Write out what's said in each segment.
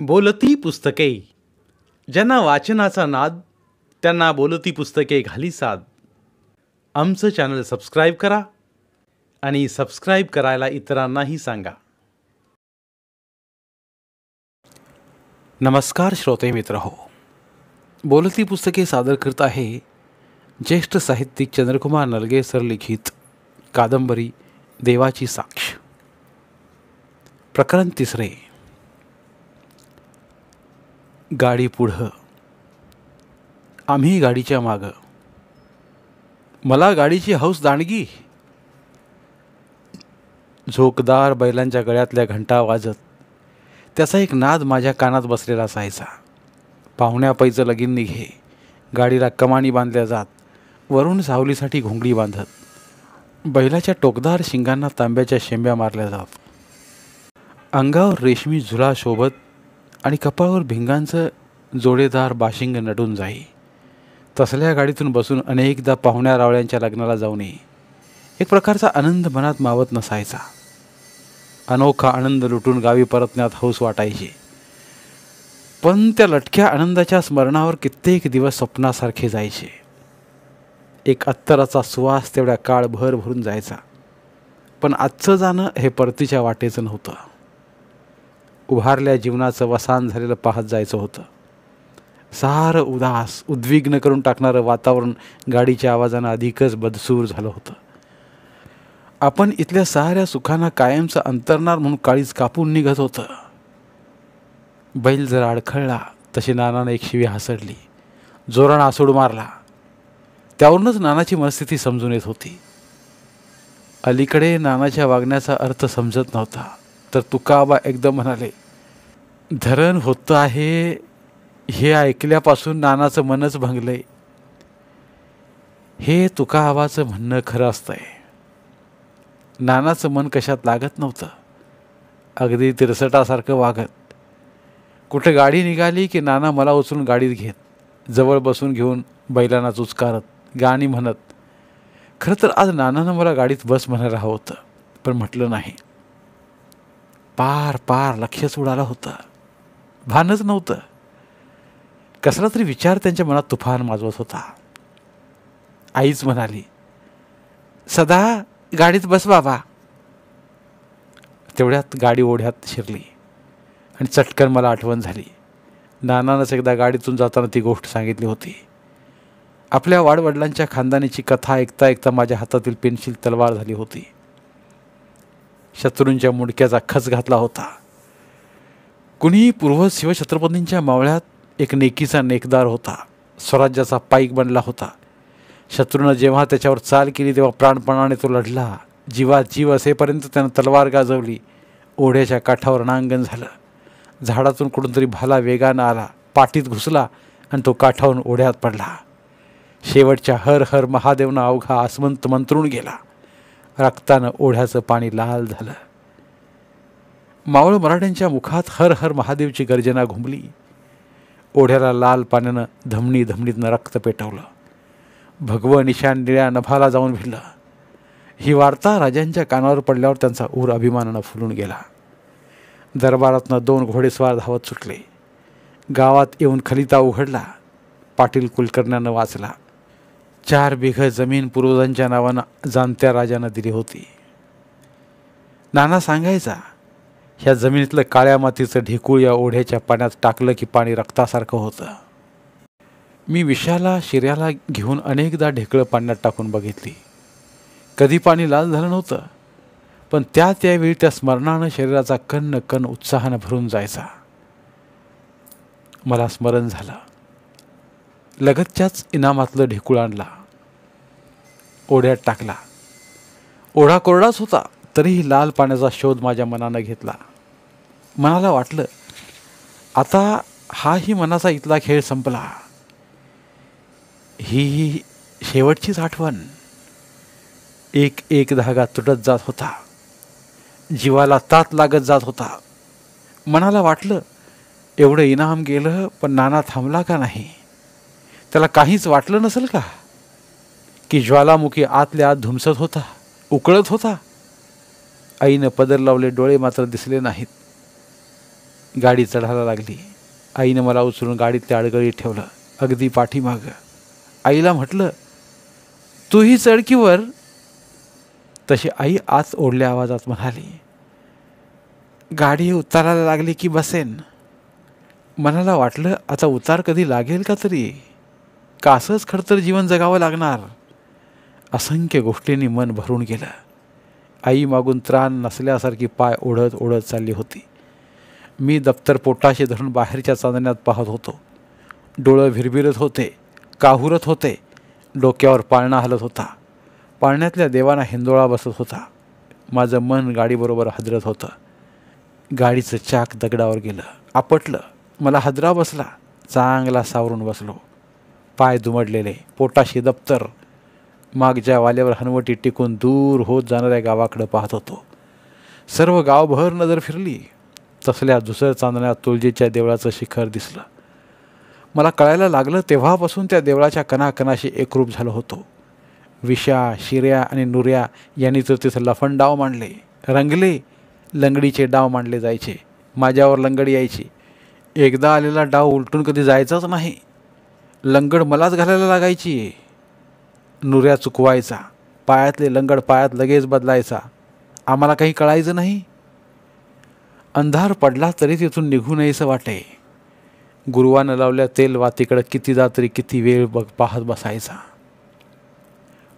बोलती पुस्तके. ज्यांना वाचनाचा नाद त्यांना बोलती पुस्तके घाली साद. आमचं चॅनल सबस्क्राईब करा आणि सबस्क्राईब करायला इतरांनाही सांगा. नमस्कार श्रोते मित्र हो. बोलती पुस्तके सादर करत आहे ज्येष्ठ साहित्यिक चंद्रकुमार नलगे सर लिखित कादंबरी देवाची साक्ष. प्रकरण 3. गाडी पुढं, आम्ही गाडीच्या मागं. मला गाडीची हौस दांडगी. झोकदार बैलांच्या गळ्यातल्या घंटा वाजत त्याचा एक नाद माझ्या कानात बसलेला असायचा. पाहुण्या पैचं लगीन निघे, गाडीला कमानी बांधल्या जात, वरून सावलीसाठी घोंगडी बांधत, बैलाच्या टोकदार शिंगांना तांब्याच्या शेंब्या मारल्या जात, अंगावर रेशमी झुला शोभत आणि कपाळावर भिंगांचं जोडेदार बाशिंग नटून जाई. तसल्या गाडीतून बसून अनेकदा पाहुण्या रावळ्यांच्या लग्नाला जाऊन एक प्रकारचा आनंद मनात मावत नसायचा. अनोखा आनंद लुटून गावी परतण्यात हौस वाटायची. पण त्या लटक्या आनंदाच्या स्मरणावर कित्येक दिवस स्वप्नासारखे जायचे. एक अत्तराचा सुवास तेवढ्या काळ भर भरून जायचा. पण आजचं जाणं हे परतीच्या वाटेचं नव्हतं. उभारल्या जीवनाचं वसान झालेलं पाहत जायचं होतं. सारं उदास उद्विग्न करून टाकणारं वातावरण गाडीच्या आवाजानं अधिकच बदसूर झालं होतं. आपण इथल्या साऱ्या सुखांना कायमचं अंतरणार म्हणून काळीज कापून निघत होतं. बैल जर अडखळला तशी नानानं एक शिवी हासडली, जोरानं आसूड मारला. त्यावरूनच नानाची मनस्थिती समजून येत होती. अलीकडे नानाच्या वागण्याचा अर्थ समजत नव्हता. तर तुकाबा एकदम म्हणाले, धरण होतं आहे हे ऐकल्यापासून नानाचं मनच भंगलंय. हे तुकाबाचं म्हणणं खरं असतंय. नानाचं मन कशात लागत नव्हतं. अगदी तिरसटासारखं वागत. कुठे गाडी निघाली की नाना मला उचलून गाडीत घेत, जवळ बसून घेऊन बैलांना चुचकारत, गाणी म्हणत. खरं तर आज नानानं मला गाडीत बस म्हणायला हवं होतं, पण म्हटलं नाही. पार पार लक्षच उडालं होतं. भानच नव्हतं. कसला तरी विचार त्यांच्या मनात तुफान माजवत होता. आईच म्हणाली, सदा गाडीत बस बाबा. तेवढ्यात गाडी ओढ्यात शिरली आणि चटकन मला आठवण झाली. नानानंच एकदा गाडीतून जाताना ती गोष्ट सांगितली होती. आपल्या वाडवडिलांच्या खानदानीची कथा ऐकता ऐकता माझ्या हातातील पेन्सिल तलवार झाली होती. शत्रूंच्या मुंडक्याचा खच घातला होता. कुणी पूर्व शिवछत्रपतींच्या मावळ्यात एक नेकीचा नेकदार होता. स्वराज्याचा पाईक बनला होता. शत्रूनं जेव्हा त्याच्यावर चाल केली तेव्हा प्राणपणाने तो लढला. जीवात जीव असेपर्यंत त्यानं तलवार गाजवली. ओढ्याच्या काठावर रणांगण झालं. झाडातून कुठून तरी भाला वेगानं आला, पाठीत घुसला आणि तो काठावरून ओढ्यात पडला. शेवटच्या हर हर महादेवनं अवघा आसमंत मंत्रून गेला. रक्तानं ओढ्याचं पाणी लाल झालं. मावळ मराठ्यांच्या मुखात हर हर महादेवची गर्जना घुमली. ओढ्याला लाल पाण्यानं धमनी धमनीतनं रक्त पेटवलं. भगवं निशाण निळ्या नभाला जाऊन भिडलं. ही वार्ता राजांच्या कानावर पडल्यावर त्यांचा ऊर अभिमानानं फुलून गेला. दरबारातनं 2 घोडेस्वार धावत सुटले. गावात येऊन खलिता उघडला. पाटील कुलकर्ण्यानं वाचला. 4 बिघ जमीन पूर्वजांच्या नावानं जाणत्या राजानं दिली होती. नाना सांगायचा, ह्या जमिनीतलं काळ्या मातीचं ढेकूळ या ओढ्याच्या पाण्यात टाकलं की पाणी रक्तासारखं होतं. मी विषाला शिर्याला घेऊन अनेकदा ढेकळं पाण्यात टाकून बघितली. कधी पाणी लाल झालं नव्हतं. पण त्यावेळी त्या स्मरणानं शरीराचा कण कण उत्साहानं भरून जायचा. मला स्मरण झालं. लगतच्याच इनामातलं ढेकूळ आणला, ओढ्यात टाकला. ओढा कोरडाच होता, तरीही लाल पाण्याचा शोध माझ्या मनानं घेतला. मनाला वाटलं, आता हाही मनाचा इथला खेळ संपला. ही शेवटचीच आठवण. एक एक धागा तुटत जात होता. जीवाला तात लागत जात होता. मनाला वाटलं, एवढं इनाम गेलं पण नाना थांबला का नाही? त्याला काहीच वाटलं नसेल का? की ज्वालामुखी आतल्या आत धुमसत होता, उकळत होता. आईनं पदर लावले डोळे मात्र दिसले नाहीत. गाडी चढायला लागली. आईनं मला उचलून गाडीतल्या अडगळीत ठेवलं, अगदी पाठीमागं. आईला म्हटलं, तूही चढ की वर. तशी आई आत ओढल्या आवाजात म्हणाली, गाडी उतारायला लागली की बसेन. मनाला वाटलं, आता उतार कधी लागेल का तरी, का असंच खडतर जीवन जगावं लागणार. असंख्य गोष्टींनी मन भरून गेलं. आई मागून त्राण नसल्यासारखी पाय ओढत ओढत चालली होती. मी दप्तर पोटाशी धरून बाहेरच्या चांदण्यात पाहत होतो. डोळं भिरभिरत होते, काहुरत होते. डोक्यावर पाळणा हलत होता. पाळण्यातल्या देवांना हिंदोळा बसत होता. माझं मन गाडीबरोबर हादरत होतं. गाडीचं चाक दगडावर गेलं, आपटलं. मला हादरा बसला. चांगला सावरून बसलो. पाय दुमडलेले, पोटाशी दप्तर. मागच्या वाल्यावर हनवटी टिकून दूर होत जाणाऱ्या गावाकडं पाहत होतो. सर्व गावभर नजर फिरली. तसल्या दुसऱ्या चांदण्यात तुळजीच्या देवळाचं शिखर दिसलं. मला कळायला लागलं, तेव्हापासून त्या देवळाच्या कणाकणाशी एकरूप झालो होतो. विशा, शिर्या आणि नुऱ्या यांनी तर तिथं लफन डाव मांडले, रंगले. लंगडीचे डाव मांडले जायचे. माझ्यावर लंगड यायची. एकदा आलेला डाव उलटून कधी जायचाच नाही. लंगड मलाच घालायला लागायची. नुऱ्या चुकवायचा. पायातले लंगड पायात लगेच बदलायचा. आम्हाला काही कळायचं नाही. अंधार पडला तरी तिथून निघू नयेसं वाटे. गुरुवानं लावल्या तेल वातीकडं कितीदा तरी किती वेळ पाहत बसायचा.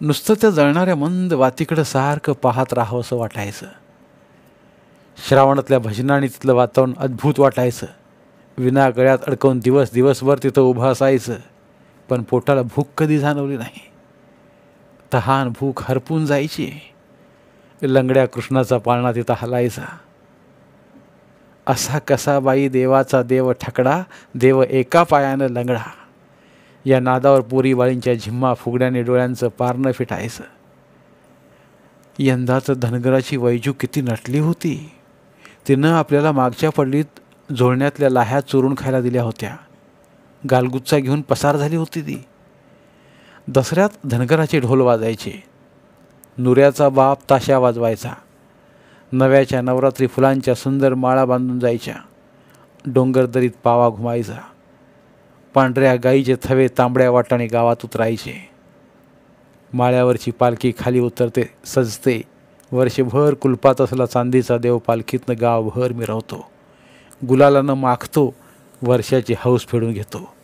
नुसतं त्या जळणाऱ्या मंद वातीकडं सारखं पाहत राहावंसं वाटायचं. श्रावणातल्या भजनाने तिथलं वातावरण अद्भुत वाटायचं. विना गळ्यात अडकवून दिवसभर तिथं उभं असायचं. पण पोटाला भूक कधी जाणवली नाही. तहान भूक हरपून जायची. लंगड्या कृष्णाचा पाळणा तिथं हलायचा. असा कसा बाई देवाचा देव ठकडा, देव एका पायानं लंगडा. या नादावर पोरी बाळींच्या झिम्मा फुगड्याने डोळ्यांचं पारणं फिटायचं. यंदाचं धनगराची वैजू किती नटली होती. तिनं आपल्याला मागच्या पडलीत झोळण्यातल्या लाह्या चोरून खायला दिल्या होत्या. गालगुच्चा घेऊन पसार झाली होती ती. दसऱ्यात धनगराचे ढोल वाजायचे. नुऱ्याचा बाप ताशा वाजवायचा. नव्याच्या नवरात्री फुलांच्या सुंदर माळा बांधून जायच्या. डोंगरदरीत पावा घुमायचा. पांढऱ्या गाईचे थवे तांबड्या वाटाने गावात उतरायचे. माळ्यावरची पालखी खाली उतरते, सजते. वर्षभर कुलपात असला चांदीचा देव पालखीतनं गावभर मिरवतो. गुलालानं माखतो. वर्षाची हौस फेडून घेतो.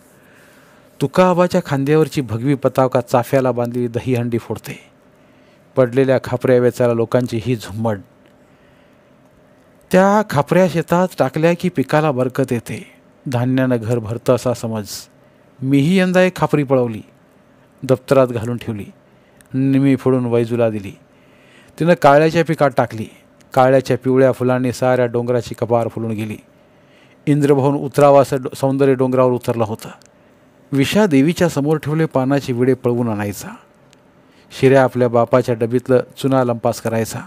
तुकाआबाच्या खांद्यावरची भगवी पताका चाफ्याला बांधलेली दहीहंडी फोडते. पडलेल्या खापऱ्या वेचायला लोकांची ही झुंबड. त्या खापऱ्या शेतात टाकल्या की पिकाला बरकत येते. धान्यानं घर भरतं असा समज. मीही यंदा एक खापरी पळवली. दप्तरात घालून ठेवली. निमी फोडून वैजूला दिली. तिनं काळ्याच्या पिकात टाकली. काळ्याच्या पिवळ्या फुलांनी साऱ्या डोंगराची कपार फुलून गेली. इंद्रभवन उतरावं असं सौंदर्य डोंगरावर उतरलं होतं. विशा देवीच्या समोर ठेवले पानाची विडे पळवून आणायचा. शिऱ्या आपल्या बापाच्या डबीतलं चुना लंपास करायचा.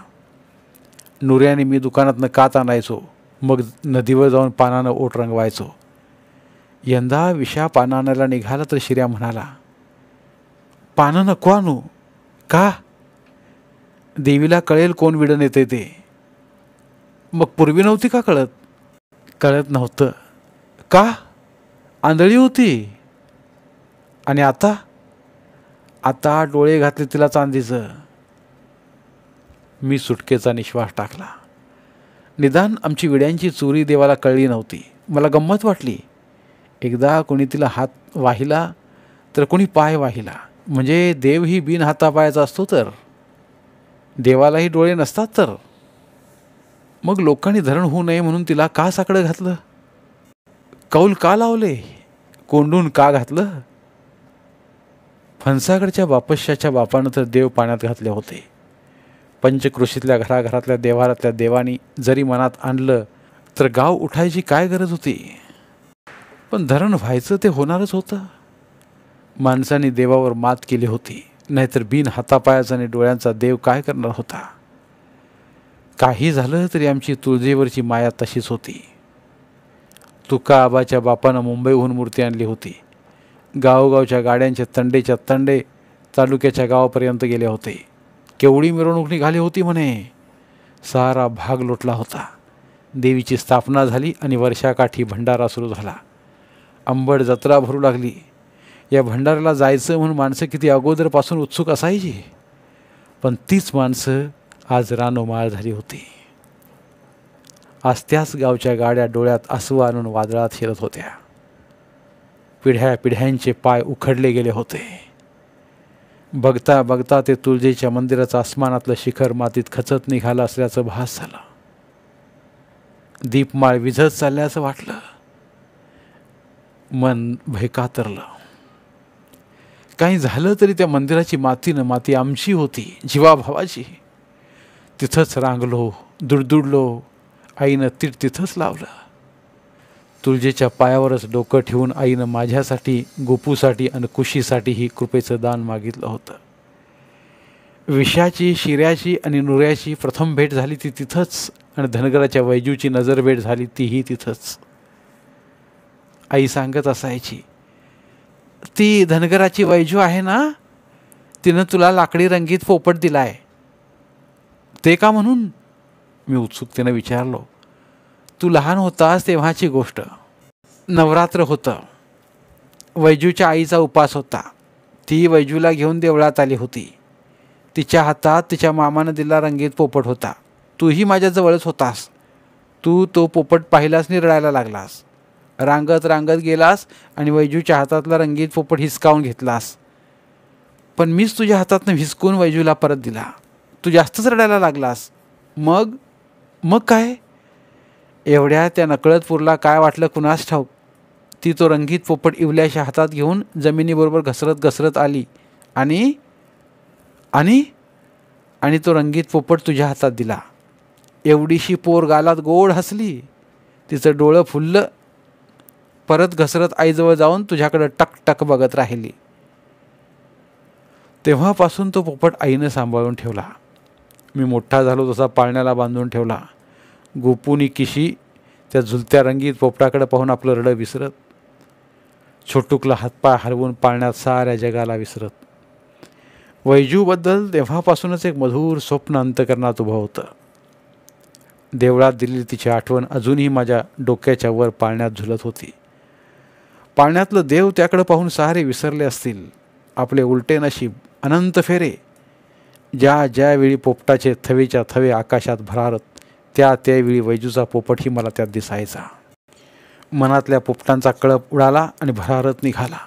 नुऱ्याने मी दुकानातनं कात आणायचो. मग नदीवर जाऊन पानानं ओट रंगवायचो. यंदा विशा पानं आणायला निघाला तर शिऱ्या म्हणाला, पानं नको आणू. का? देवीला कळेल कोण विडण येते ते. मग पूर्वी नव्हती का कळत? कळत नव्हतं. का? आंधळी होती. आणि आता? आता डोळे घातले तिला चांदीचं. मी सुटकेचा निश्वास टाकला. निदान आमची विड्यांची चोरी देवाला कळली नव्हती. मला गंमत वाटली. एकदा कोणी तिला हात वाहिला तर कोणी पाय वाहिला. म्हणजे देवही बिन हातापायाचा असतो तर. देवालाही डोळे नसतात तर. मग लोकांनी धरण होऊ नये म्हणून तिला का साकडं घातलं? कौल का लावले? कोंडून का घातलं? फणसाकडच्या बापश्याच्या बापानं तर देव पाण्यात घातले होते. पंचकृषीतल्या घराघरातल्या देवारातल्या देवानी जरी मनात आणलं तर गाव उठायची काय गरज होती? पण धरण व्हायचं ते होणारच होतं. माणसांनी देवावर मात केली होती. नाहीतर बिन हातापायाचा आणि डोळ्यांचा देव काय करणार होता? काही झालं तरी आमची तुळजेवरची माया तशीच होती. तुकाआबाच्या बापानं मुंबईहून मूर्ती आणली होती. गावोगावच्या गाड्यांचे तंडेच्या तंडे तालुक्याच्या गावापर्यंत गेले होते. केवढी मिरवणूक निघाली होती म्हणे. सारा भाग लोटला होता. देवीची स्थापना झाली आणि वर्षाकाठी भंडारा सुरू झाला. अंबड जत्रा भरू लागली. या भंडाऱ्याला जायचं म्हणून माणसं किती अगोदरपासून उत्सुक असायची. पण तीच माणसं आज रानोमाळ झाली होती. आज त्याच गावच्या गाड्या डोळ्यात आसू आणून वादळात शिरत होत्या. पिढ्या पिढ्यांचे पाय उखडले गेले होते. बघता बघता ते तुळजेच्या मंदिराचं आसमानातलं शिखर मातीत खचत निघालं असल्याचं भास झालं. दीपमाळ विझत चालल्याचं वाटलं. मन भयकातरलं. काही झालं तरी त्या मंदिराची माती आमची होती, जीवाभावाची. तिथंच रांगलो, दुडदुडलो. आईनं तीट तिथंच लावलं. तुळजेच्या पायावरच डोकं ठेवून आईनं माझ्यासाठी, गोपूसाठी आणि कुशीसाठी ही कृपेचं दान मागितलं होतं. विषाची, शिऱ्याची आणि नुऱ्याची प्रथम भेट झाली ती तिथंच, आणि धनगराच्या वैजूची नजरभेट झाली तीही तिथंच. आई सांगत असायची, ती धनगराची वैजू आहे ना, तिनं तुला लाकडी रंगीत पोपट दिलाय. ते का म्हणून? मी उत्सुकतेनं विचारलो. तू लहान होतास तेव्हाची गोष्ट. नवरात्र होतं. वैजूच्या आईचा उपास होता. ती वैजूला घेऊन देवळात आली होती. तिच्या हातात तिच्या मामानं दिला रंगीत पोपट होता. तूही माझ्याजवळच होतास. तू तो पोपट पाहिलास आणि रडायला लागलास. रांगत रांगत गेलास आणि वैजूच्या हातातला रंगीत पोपट हिसकावून घेतलास. पण मीच तुझ्या हातातनं हिसकून वैजूला परत दिला. तू जास्तच रडायला लागलास. मग काय? एवढ्या त्या नकळतपूरला काय वाटलं कुणास ठाऊक. ती तो रंगीत पोपट इवल्याच्या हातात घेऊन जमिनीबरोबर घसरत घसरत आली आणि आणि आणि तो रंगीत पोपट तुझ्या हातात दिला. एवढीशी पोर गालात गोड हसली. तिचं डोळं फुललं. परत घसरत आईजवळ जाऊन तुझ्याकडं टक टक बघत राहिली. तेव्हापासून तो पोपट आईनं सांभाळून ठेवला. मी मोठा झालो तसा पाळण्याला बांधून ठेवला. गोपूनी किशी त्या झुलत्या रंगीत पोपटाकडे पाहून आपलं रडं विसरत, छोटूकला हातपाय हलवून पाळण्यात साऱ्या जगाला विसरत. वैजूबद्दल तेव्हापासूनच एक मधुर स्वप्न अंतकरणात उभं होतं. देवळात दिलेली तिची आठवण अजूनही माझ्या डोक्याच्या वर पाळण्यात झुलत होती. पाळण्यातलं देव त्याकडे पाहून सारे विसरले असतील. आपले उलटे नशीब, अनंत फेरे. ज्यावेळी पोपटाचे थवेच्या थवे आकाशात भरारत, त्यावेळी वैजूचा पोपटही मला त्यात दिसायचा. मनातल्या पोपटांचा कळप उडाला आणि भरारत निघाला.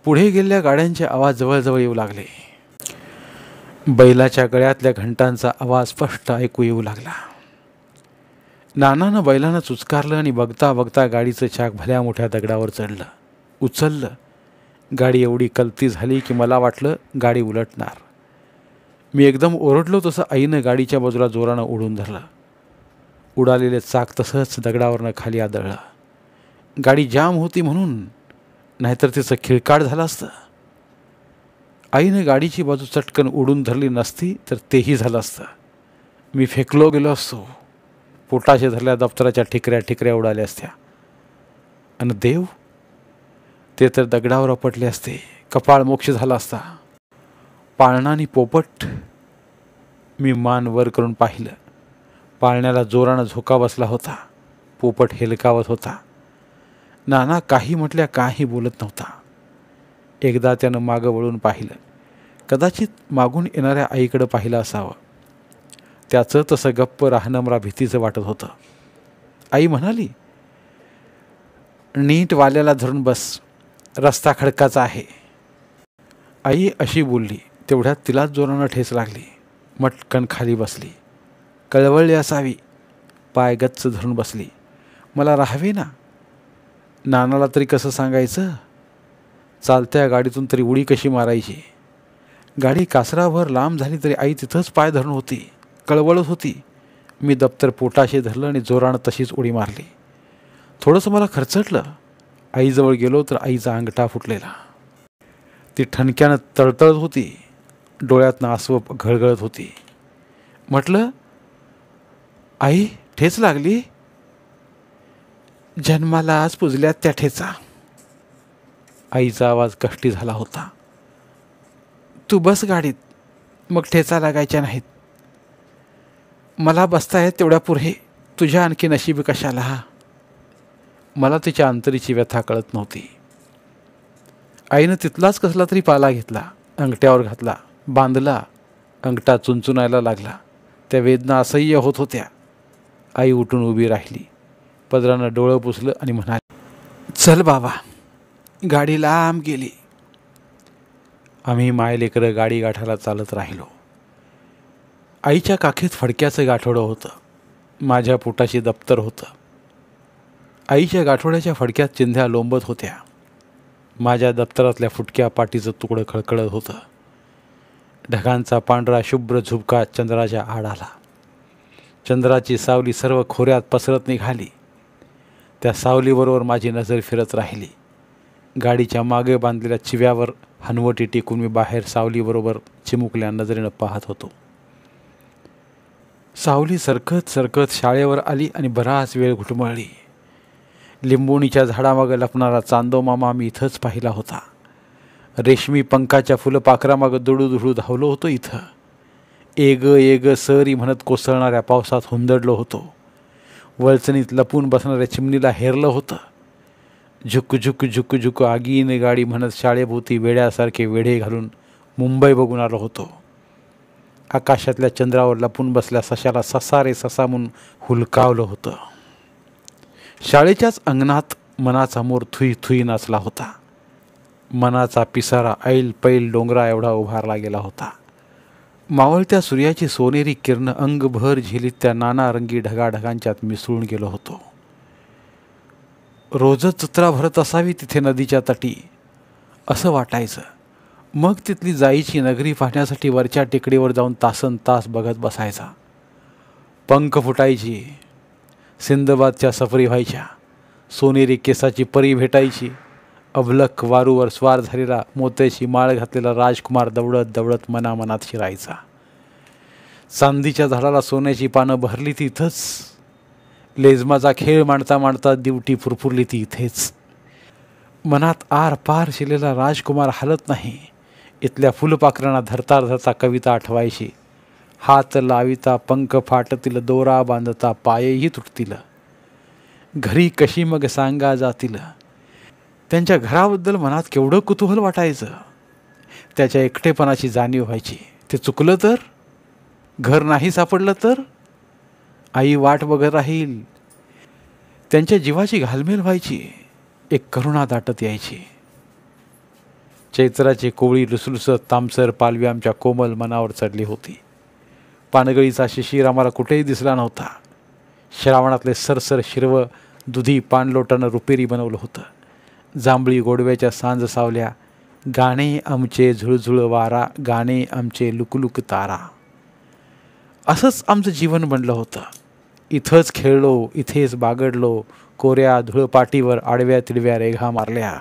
पुढे गेलेल्या गाड्यांचे आवाज जवळजवळ येऊ लागले. बैलाच्या गळ्यातल्या घंटांचा आवाज स्पष्ट ऐकू येऊ लागला. नानानं बैलानं चुचकारलं आणि बघता बघता गाडीचं चाक भल्या मोठ्या दगडावर चढलं, उचललं. गाडी एवढी कलती झाली की मला वाटलं गाडी उलटणार. मी एकदम ओरडलो तसं आईनं गाडीच्या बाजूला जोरानं ओढून धरलं. उडालेले चाक तसंच दगडावरनं खाली आदळलं. गाडी जाम होती म्हणून, नाहीतर तिचं खिळकाट झालं असतं. आईनं गाडीची बाजू चटकन ओढून धरली नसती तर तेही झालं असतं. मी फेकलो गेलो असतो. पोटाशी धरल्या दप्तराच्या ठिकऱ्या उडाल्या असत्या. आणि देव, ते तर दगडावर आपटले असते. कपाळ मोक्ष झाला असता. पाळणानी पोपट. मी मान वर करून पाहिलं. पाळण्याला जोरानं झोका बसला होता. पोपट हेलकावत होता. नाना काही म्हटल्या काही बोलत नव्हता. एकदा त्यानं मागं वळून पाहिलं. कदाचित मागून येणाऱ्या आईकडं पाहिलं असावं. त्याचं तसं गप्प राहणं मला भीतीचं वाटत होतं. आई म्हणाली, नीट वाल्याला धरून बस, रस्ता खडकाचा आहे. आई अशी बोलली तेवढ्यात तिलाच जोरानं ठेच लागली. मटकन खाली बसली. कळवळली असावी. पाय गच्च धरून बसली. मला राहावे ना. नानाला तरी कसं सांगायचं? चालत्या गाडीतून तरी उडी कशी मारायची? गाडी कासराभर लांब झाली तरी आई तिथंच पाय धरून होती, कळवळत होती. मी दप्तर पोटाशी धरलं आणि जोरानं तशीच उडी मारली. थोडंसं मला खरचटलं. आईजवळ गेलो तर आईचा अंगठा फुटलेला. ती ठणक्यानं तळतळत होती. डोळ्यातनं आसवं घळघळत होती. म्हटलं, आई ठेच लागली? जन्माला आज पुजल्यात त्या ठेचा. आईचा आवाज कष्टी झाला होता. तू बस गाडीत, मग ठेचा लागायच्या नाहीत. मला बसता येत तेवढ्या पुढे. तुझ्या आणखी नशीब कशाला? मला तिच्या अंतरीची व्यथा कळत नव्हती. आईनं तिथलाच कसला तरी पाला घेतला, अंगठ्यावर घातला, बांधला. अंगठा चुनचुनायला लागला. त्या वेदना असह्य होत होत्या. आई उठून उभी राहिली, पदरानं डोळं पुसलं आणि म्हणाली, चल बाबा, गाडी लांब गेली. आम्ही मायलेकरं गाडी गाठायला चालत राहिलो. आईच्या काखेत फडक्याचं गाठोडं होतं. माझ्या पोटाशी दप्तर होतं. आईच्या गाठोड्याच्या फडक्यात चिंध्या लोंबत होत्या. माझ्या दप्तरातल्या फुटक्या पाटीचं तुकडं खळखळत होतं. ढगांचा पांढरा शुभ्र झुबका चंद्राच्या आड आला. चंद्राची सावली सर्व खोऱ्यात पसरत निघाली. त्या सावलीबरोबर माझी नजर फिरत राहिली. गाडीच्या मागे बांधलेल्या चिव्यावर हनवटी टेकून मी बाहेर सावलीबरोबर चिमुकल्या नजरेनं पाहत होतो. सावली सरकत सरकत शाळेवर आली आणि बराच वेळ घुटमळली. लिंबोणीच्या झाडामागं लपणारा चांदो मामा मी इथंच पाहिला होता. रेशमी पंखाच्या फुलपाखरामागं दुडू धावलो होतो. इथं एग सरी म्हणत कोसळणाऱ्या पावसात हुंदडलो होतो. वळचणीत लपून बसणाऱ्या चिमणीला हेरलं होतं. झुक झुक झुक झुक आगीने गाडी म्हणत शाळेभोवती वेड्यासारखे वेढे घालून मुंबई बघून आलो होतो. आकाशातल्या चंद्रावर लपून बसल्या सशाला ससा रे ससा म्हणून हुलकावलं होतं. शाळेच्याच अंगणात मनाचा मोर थुई थुई नाचला होता. मनाचा पिसारा ऐल पैल डोंगरा एवढा उभारला गेला होता. मावळत्या सूर्याची सोनेरी किरण अंगभर झेलीत त्या नाना रंगी ढगाढगांच्यात मिसळून गेलो होतो. रोजच जत्रा भरत असावी तिथे नदीच्या तटी असं वाटायचं. मग तिथली जाईची नगरी पाहण्यासाठी वरच्या टेकडीवर जाऊन तासन तास बघत बसायचा. पंख फुटायची, सिंदबादच्या सफरी व्हायच्या, सोनेरी केसाची परी भेटायची, अबलख वारूवर स्वार झालेला मोत्याची माळ घातलेला राजकुमार दौडत दौडत मनामनात शिरायचा. चांदीच्या झाडाला सोन्याची पानं भरली ती इथंच. लेझमाचा खेळ मांडता मांडता दिवटी फुरफुरली ती इथेच. मनात आर पार शिरलेला राजकुमार हलत नाही. इथल्या फुलपाखरांना धरता धरता कविता आठवायची. हात लाविता पंख फाटतील, दोरा बांधता पायही तुटतील, घरी कशी मग सांगा जातील. त्यांच्या घराबद्दल मनात केवढं कुतूहल वाटायचं. त्याच्या एकटेपणाची जाणीव व्हायची. ते चुकलं तर, घर नाही सापडलं तर, आई वाट बघत राहील. त्यांच्या जीवाची घालमेल व्हायची. एक करुणा दाटत यायची. चैत्राची कोवळी लुसलुसत तामसर पालवी आमच्या कोमल मनावर चढली होती. पानगळीचा शिशीर आम्हाला कुठेही दिसला नव्हता. श्रावणातले सरसर शिरवं दुधी पाणलोटानं रुपेरी बनवलं होतं. जांभळी गोडव्याच्या सांज सावल्या, गाणे आमचे झुळझुळ वारा, गाणे आमचे लुकलुक तारा. असंच आमचं जीवन बनलं होतं. इथंच खेळलो, इथेच बागडलो, कोऱ्या धुळपाटीवर आडव्या तिडव्या रेघा मारल्या.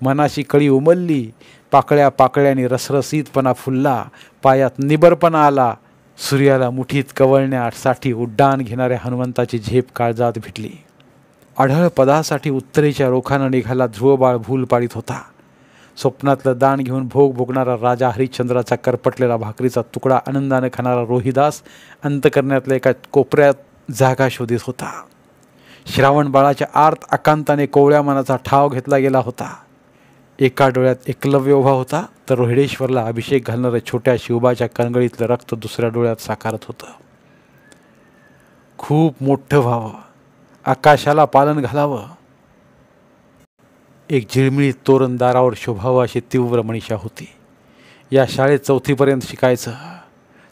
मनाची कळी उमलली, पाकळ्या पाकळ्यांनी रसरसीतपणा फुलला, पायात निबरपणा आला. सूर्याला मुठीत कवळण्यासाठी उड्डाण घेणाऱ्या हनुमंताची झेप काळजात भिटली. आढळ पदासाठी उत्तरेच्या रोखानं निघाला ध्रुवबाळ भूल पाडीत होता. स्वप्नातलं दान घेऊन भोग भोगणारा राजा हरिश्चंद्राचा करपटलेला भाकरीचा तुकडा आनंदानं खाणारा रोहिदास अंतकरणातल्या एका कोपऱ्यात जागा शोधित होता. श्रावण बाळाच्या आर्त आकांताने कोवळ्या मनाचा ठाव घेतला गेला होता. एका डोळ्यात एकलव्य उभा होता, तर रोहिडेश्वरला अभिषेक घालणाऱ्या छोट्या शिवबाच्या कणगळीतलं रक्त दुसऱ्या डोळ्यात साकारत होतं. खूप मोठं व्हावं, आकाशाला पालन घालावं, एक झिळमिळीत तोरण दारावर शोभावं अशी तीव्र मनीषा होती. या शाळेत 4थीपर्यंत शिकायचं.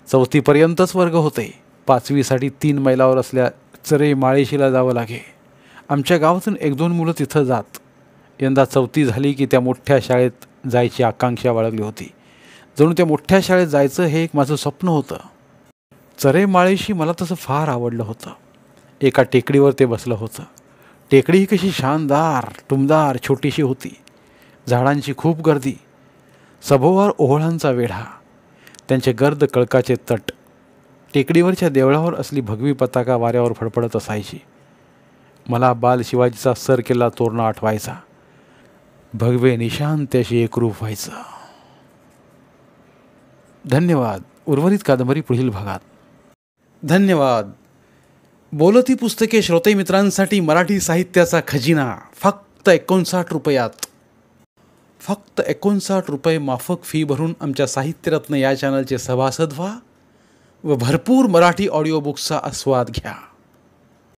4थीपर्यंतच वर्ग होते. 5वीसाठी 3 मैलावर असल्या चरे माळेशीला जावं लागे. आमच्या गावातून 1-2 मुलं तिथं जात. यंदा 4थी झाली की त्या मोठ्या शाळेत जायची आकांक्षा बाळगली होती. जणू त्या मोठ्या शाळेत जायचं हे एक माझं स्वप्न होतं. चरे माळेशी मला तसं फार आवडलं होतं. एका टेकडीवर ते बसलं होतं. टेकडी ही कशी शानदार, टुमदार, छोटीशी होती. झाडांची खूप गर्दी, सभोवार ओहळांचा वेढा, त्यांचे गर्द कळकाचे तट. टेकडीवरच्या देवळावर असली भगवी पताका वाऱ्यावर फडफडत असायची. मला बाल शिवाजीचा सर केला तोरणा आठवायचा. भगवे निशान त्याशी एकरूप व्हायचं. धन्यवाद. उर्वरित कादंबरी पुढील भागात. धन्यवाद. बोलती पुस्तके श्रोते मित्रांसाठी मराठी साहित्याचा खजिना फक्त 59 रुपयात. फक्त 59 रुपये माफक फी भरून आमच्या साहित्यरत्न या चॅनलचे सभासद व्हा व भरपूर मराठी ऑडिओ बुक्सचा आस्वाद घ्या.